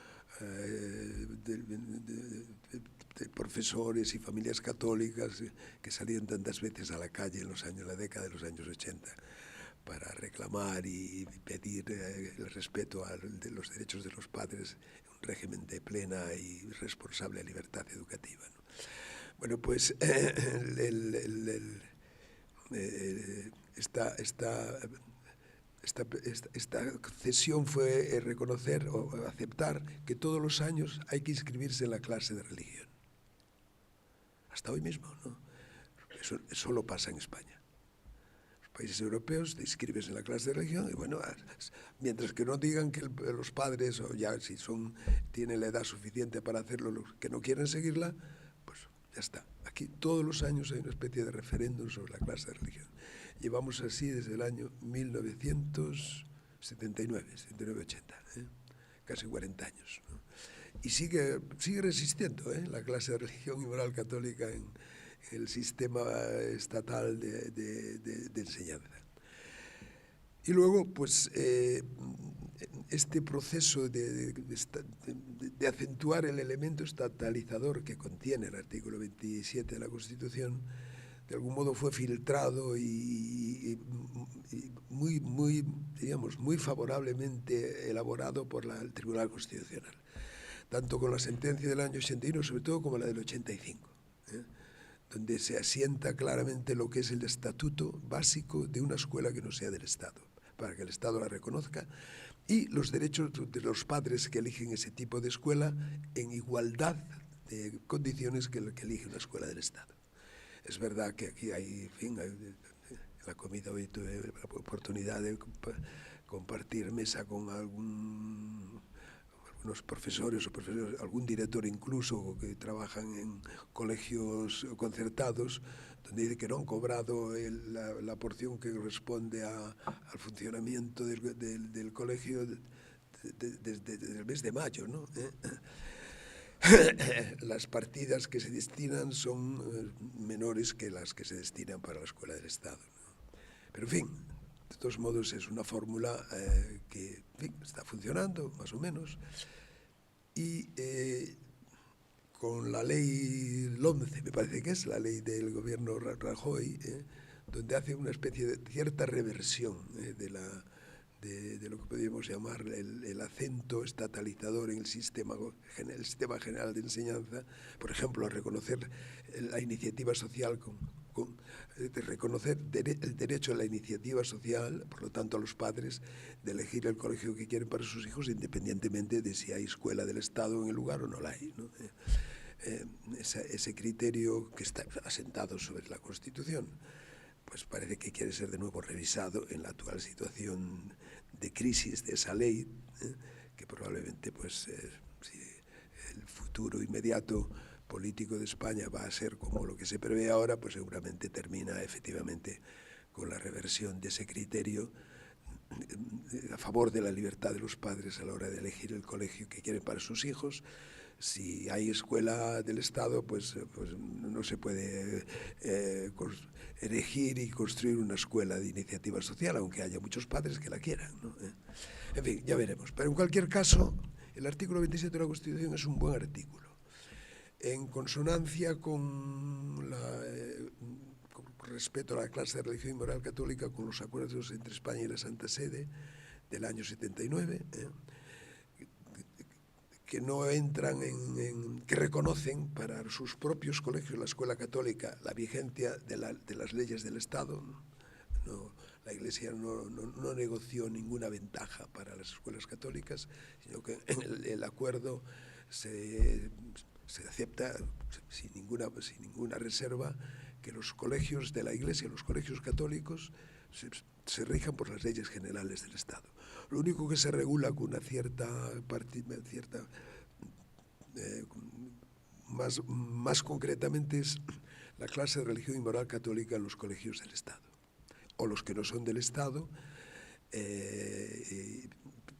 de profesores y familias católicas que salían tantas veces a la calle en la década de los años 80 para reclamar y pedir el respeto de los derechos de los padres en un régimen de plena y responsable libertad educativa, ¿no? Bueno, pues esta cesión fue reconocer o aceptar que todos los años hay que inscribirse en la clase de religión. Hasta hoy mismo, ¿no? Eso solo pasa en España. Los países europeos te inscribes en la clase de religión y bueno, mientras que no digan que los padres, o ya si tienen la edad suficiente para hacerlo, los que no quieren seguirla, pues ya está. Aquí todos los años hay una especie de referéndum sobre la clase de religión. Llevamos así desde el año 1979, 80, casi 40 años, ¿no? Y sigue resistiendo la clase de religión y moral católica en el sistema estatal de enseñanza. Y luego, pues, este proceso de acentuar el elemento estatalizador que contiene el artículo 27 de la Constitución, de algún modo fue filtrado y muy favorablemente elaborado por el Tribunal Constitucional, tanto con la sentencia del año 81, sobre todo como la del 85, donde se asienta claramente lo que es el estatuto básico de una escuela que no sea del Estado, para que el Estado la reconozca, y los derechos de los padres que eligen ese tipo de escuela en igualdad de condiciones que elige una escuela del Estado. Es verdad que aquí hay, en la comida hoy tuve la oportunidad de compartir mesa con algunos profesores, algún director incluso que trabajan en colegios concertados, donde dice que no han cobrado la porción que corresponde al funcionamiento del colegio desde el mes de mayo, ¿no? Las partidas que se destinan son menores que las que se destinan para la escuela del Estado, ¿no? Pero en fin, de todos modos es una fórmula que en fin, está funcionando más o menos, y con la ley LOMCE, me parece que es la ley del gobierno Rajoy, donde hace una especie de cierta reversión de lo que podríamos llamar el acento estatalizador en el sistema general de enseñanza, por ejemplo, a reconocer la iniciativa social, de reconocer el derecho a la iniciativa social, por lo tanto a los padres, de elegir el colegio que quieren para sus hijos, independientemente de si hay escuela del Estado en el lugar o no la hay, ¿no? Ese criterio que está asentado sobre la Constitución, pues parece que quiere ser de nuevo revisado en la actual situación de crisis de esa ley, que probablemente, pues, si el futuro inmediato político de España va a ser como lo que se prevé ahora, pues seguramente termina efectivamente con la reversión de ese criterio a favor de la libertad de los padres a la hora de elegir el colegio que quieren para sus hijos. Si hay escuela del Estado, pues no se puede elegir y construir una escuela de iniciativa social, aunque haya muchos padres que la quieran, ¿no? En fin, ya veremos. Pero en cualquier caso, el artículo 27 de la Constitución es un buen artículo. En consonancia con respeto a la clase de religión y moral católica, con los acuerdos entre España y la Santa Sede del año 79, que no entran que reconocen para sus propios colegios, la escuela católica, la vigencia de las leyes del Estado. La Iglesia no negoció ninguna ventaja para las escuelas católicas, sino que en el acuerdo se acepta sin ninguna reserva que los colegios de la Iglesia, los colegios católicos, se rijan por las leyes generales del Estado. Lo único que se regula con una más concretamente es la clase de religión y moral católica en los colegios del Estado, o los que no son del Estado,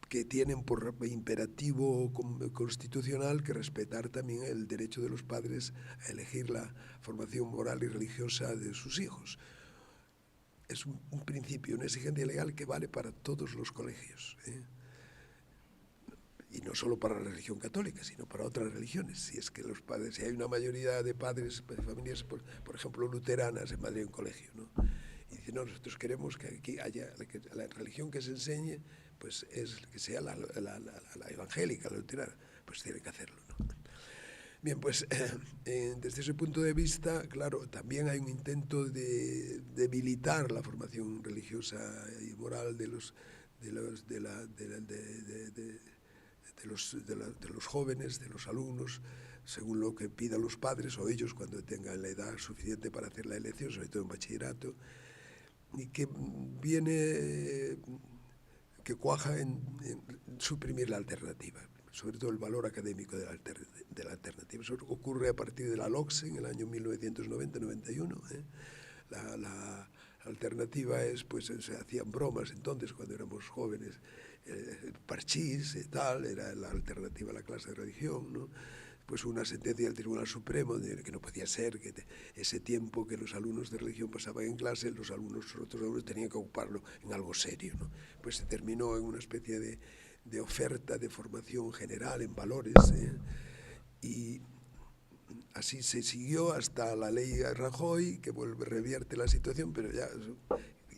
que tienen por imperativo constitucional que respetar también el derecho de los padres a elegir la formación moral y religiosa de sus hijos. es un principio, una exigencia legal que vale para todos los colegios, y no solo para la religión católica, sino para otras religiones. Si es que los padres, si hay una mayoría de padres, de familias, por ejemplo, luteranas en Madrid, hay un colegio, ¿no? Y dicen, no, nosotros queremos que aquí haya, que la religión que se enseñe, pues es que sea la evangélica, la luterana, pues tiene que hacerlo, ¿no? Bien, pues desde ese punto de vista, claro, también hay un intento de debilitar la formación religiosa y moral de los jóvenes, de los alumnos, según lo que pidan los padres o ellos cuando tengan la edad suficiente para hacer la elección, sobre todo en bachillerato, y que que cuaja en suprimir la alternativa, sobre todo el valor académico de la alternativa. Eso ocurre a partir de la LOCSE en el año 1990-91. La alternativa es, pues se hacían bromas entonces cuando éramos jóvenes, parchís y tal, era la alternativa a la clase de religión, ¿no? Pues una sentencia del Tribunal Supremo de que no podía ser que ese tiempo que los alumnos de religión pasaban en clase, los otros alumnos tenían que ocuparlo en algo serio, ¿no? Pues se terminó en una especie de oferta de formación general en valores, y así se siguió hasta la ley Rajoy, que revierte la situación, pero ya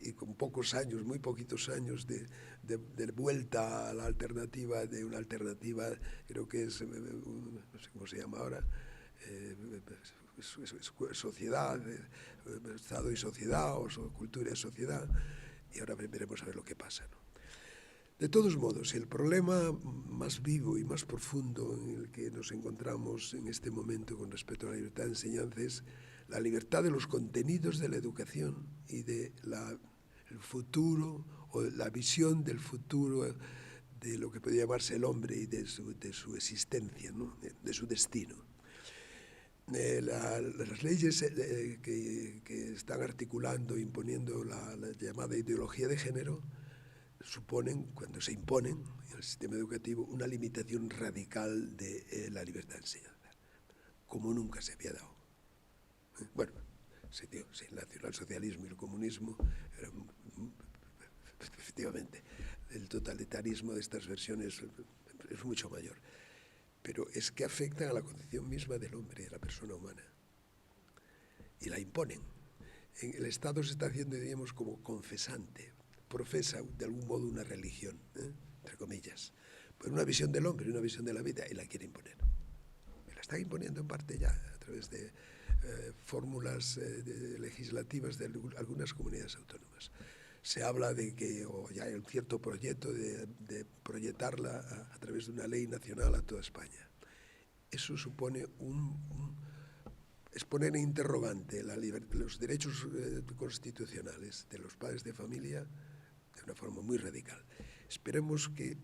y con pocos años, muy poquitos años de vuelta a la alternativa, de una alternativa, creo que es, no sé cómo se llama ahora, sociedad, Estado y sociedad, o cultura y sociedad, y ahora veremos a ver lo que pasa, ¿no? De todos modos, el problema más vivo y más profundo en el que nos encontramos en este momento con respecto a la libertad de enseñanza es la libertad de los contenidos de la educación y de el futuro, o la visión del futuro de lo que podría llamarse el hombre y de su existencia, ¿no? De su destino. Las leyes que están articulando, imponiendo la llamada ideología de género, suponen, cuando se imponen en el sistema educativo, una limitación radical de la libertad de enseñanza, como nunca se había dado. Bueno, se dio, sí, el nacionalsocialismo y el comunismo, efectivamente, el totalitarismo de estas versiones es mucho mayor, pero es que afectan a la concepción misma del hombre, de la persona humana, y la imponen. El Estado se está haciendo, diríamos, como confesante, profesa de algún modo una religión, entre comillas, pues una visión del hombre, una visión de la vida, y la quiere imponer. Y la está imponiendo en parte ya a través de fórmulas legislativas de algunas comunidades autónomas. Se habla de que ya hay un cierto proyecto de proyectarla a través de una ley nacional a toda España. Eso supone es poner en interrogante los derechos constitucionales de los padres de familia de una forma muy radical. Esperemos que,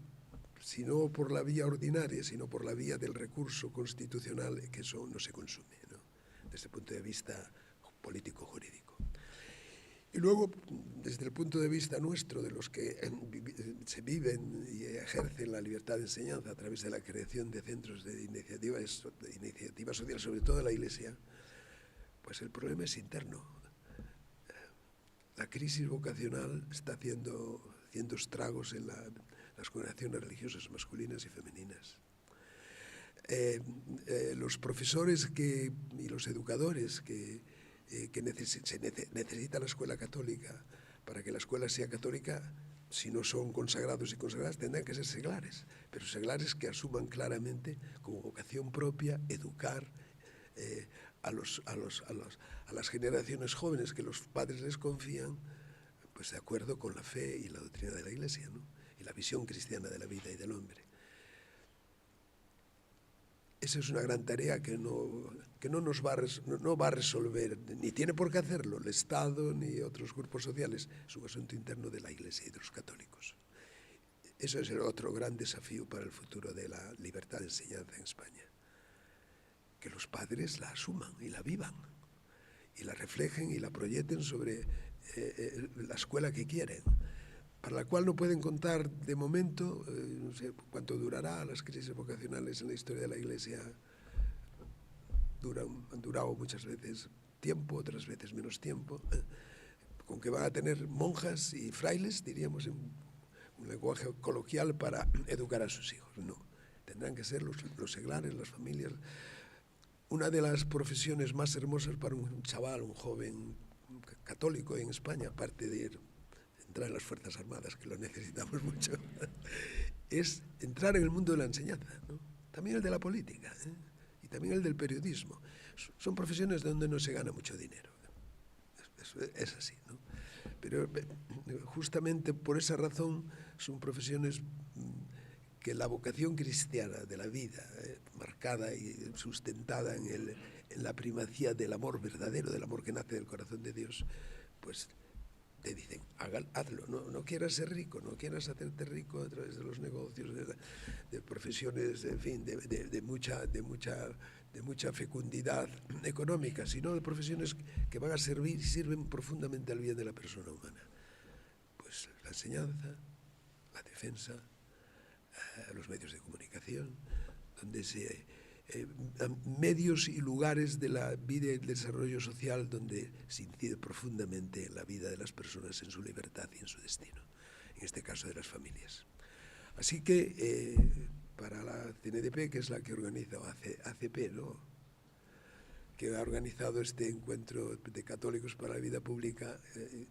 si no por la vía ordinaria, sino por la vía del recurso constitucional, que eso no se consume, ¿no? Desde el punto de vista político-jurídico. Y luego, desde el punto de vista nuestro, de los que se viven y ejercen la libertad de enseñanza a través de la creación de centros de iniciativa social, sobre todo de la Iglesia, pues el problema es interno. La crisis vocacional está haciendo estragos en las congregaciones religiosas masculinas y femeninas. Los profesores y los educadores que necesita la escuela católica para que la escuela sea católica, si no son consagrados y consagradas, tendrán que ser seglares, pero seglares que asuman claramente como vocación propia educar a las generaciones jóvenes que los padres les confían, pues de acuerdo con la fe y la doctrina de la Iglesia, ¿no? Y la visión cristiana de la vida y del hombre. Esa es una gran tarea que no va a resolver, ni tiene por qué hacerlo el Estado ni otros grupos sociales. Es un asunto interno de la Iglesia y de los católicos. Eso es el otro gran desafío para el futuro de la libertad de enseñanza en España. Que los padres la asuman y la vivan, y la reflejen y la proyecten sobre la escuela que quieren, para la cual no pueden contar de momento, no sé cuánto durará. Las crisis vocacionales en la historia de la Iglesia han durado muchas veces tiempo, otras veces menos tiempo, con que van a tener monjas y frailes, diríamos en un lenguaje coloquial, para educar a sus hijos. No, tendrán que ser los seglares, las familias. Una de las profesiones más hermosas para un chaval, un joven católico en España, aparte de entrar en las Fuerzas Armadas, que lo necesitamos mucho, es entrar en el mundo de la enseñanza, ¿no? También el de la política, y también el del periodismo. Son profesiones donde no se gana mucho dinero. Es así, ¿no? Pero justamente por esa razón son profesiones que la vocación cristiana de la vida, marcada y sustentada en la primacía del amor verdadero, del amor que nace del corazón de Dios, pues te dicen, hazlo, no quieras ser rico, no quieras hacerte rico a través de los negocios, de profesiones, en fin, de mucha fecundidad económica, sino de profesiones que van a servir y sirven profundamente al bien de la persona humana. Pues la enseñanza, la defensa, los medios de comunicación, donde medios y lugares de la vida y el desarrollo social donde se incide profundamente en la vida de las personas, en su libertad y en su destino, en este caso de las familias. Así que para la CNDP, que es la que organiza, o ACP, ¿no?, que ha organizado este encuentro de católicos para la vida pública, en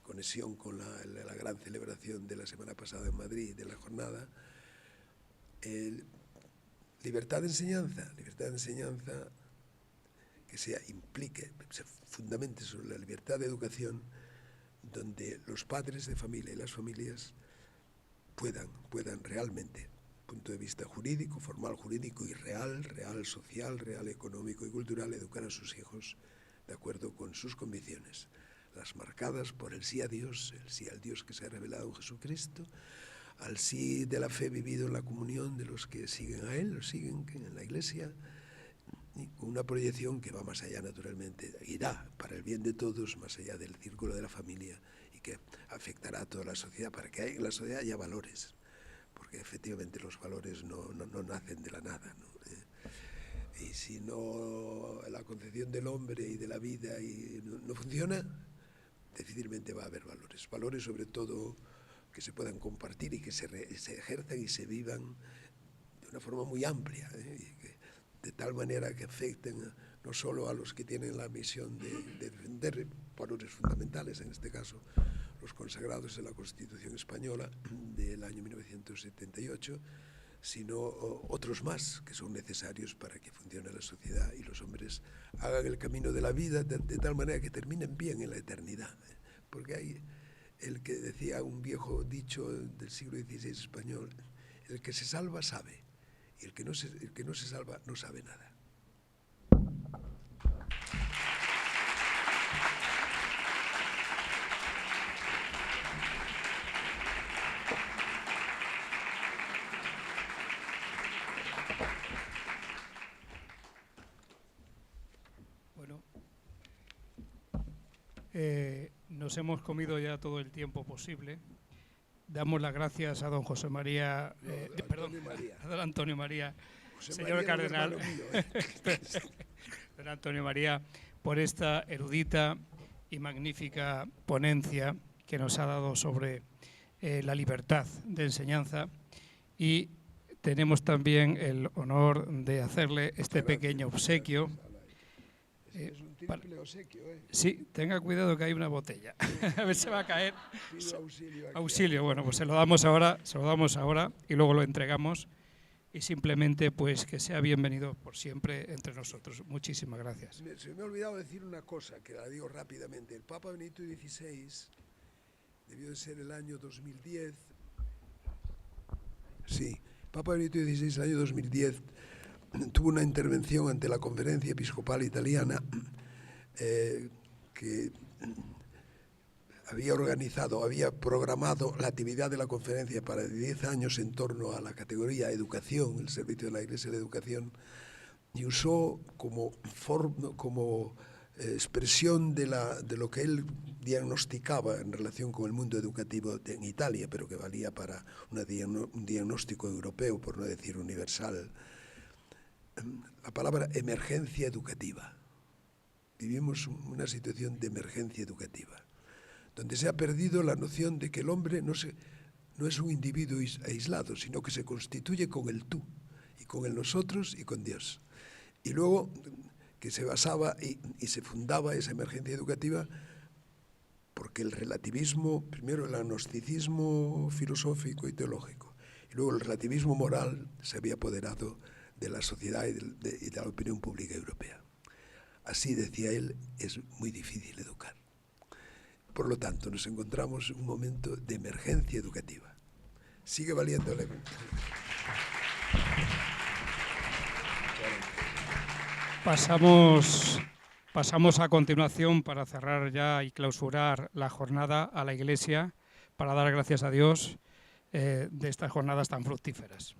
conexión con la gran celebración de la semana pasada en Madrid, de la jornada, libertad de enseñanza que se fundamente sobre la libertad de educación, donde los padres de familia y las familias puedan realmente, punto de vista jurídico, formal jurídico y real social, real económico y cultural, educar a sus hijos de acuerdo con sus convicciones, las marcadas por el sí a Dios, el sí al Dios que se ha revelado en Jesucristo, al sí de la fe vivido en la comunión de los que siguen a Él, los siguen en la Iglesia, y con una proyección que va más allá, naturalmente, irá para el bien de todos, más allá del círculo de la familia, y que afectará a toda la sociedad, para que en la sociedad haya valores, porque efectivamente los valores no nacen de la nada, ¿no? Y si no, la concepción del hombre y de la vida no funciona, difícilmente va a haber valores sobre todo que se puedan compartir y que se ejerzan y se vivan de una forma muy amplia, y que, de tal manera que afecten no solo a los que tienen la misión de defender valores fundamentales, en este caso los consagrados en la Constitución Española del año 1978, sino otros más que son necesarios para que funcione la sociedad y los hombres hagan el camino de la vida de tal manera que terminen bien en la eternidad, porque hay el que decía un viejo dicho del siglo XVI español: el que se salva sabe, y el que no se salva no sabe nada. Bueno, nos hemos comido ya todo el tiempo posible. Damos las gracias a don José María, a don Antonio María, señor cardenal, don Antonio María, por esta erudita y magnífica ponencia que nos ha dado sobre la libertad de enseñanza, y tenemos también el honor de hacerle este pequeño obsequio. Es un triple obsequio, Sí, tenga cuidado que hay una botella. A ver, se va a caer. Pido auxilio aquí. Auxilio, bueno, pues se lo damos ahora y luego lo entregamos, y simplemente pues que sea bienvenido por siempre entre nosotros. Muchísimas gracias. Se me ha olvidado decir una cosa, que la digo rápidamente. El Papa Benedicto XVI debió de ser el año 2010. Sí, Papa Benedicto XVI, el año 2010, tuvo una intervención ante la Conferencia Episcopal Italiana que había programado la actividad de la conferencia para 10 años en torno a la categoría educación, el servicio de la Iglesia de la educación, y usó como expresión de lo que él diagnosticaba en relación con el mundo educativo en Italia, pero que valía para un diagnóstico europeo, por no decir universal, la palabra emergencia educativa. Vivimos una situación de emergencia educativa. donde se ha perdido la noción de que el hombre no es un individuo aislado, sino que se constituye con el tú, y con el nosotros y con Dios. Y luego que se basaba y se fundaba esa emergencia educativa porque el relativismo, primero el agnosticismo filosófico y teológico, y luego el relativismo moral se había apoderado de la sociedad y de la opinión pública europea. Así, decía él, es muy difícil educar. Por lo tanto, nos encontramos en un momento de emergencia educativa. Sigue valiendo la... Pasamos a continuación, para cerrar ya y clausurar la jornada, a la Iglesia, para dar gracias a Dios de estas jornadas tan fructíferas.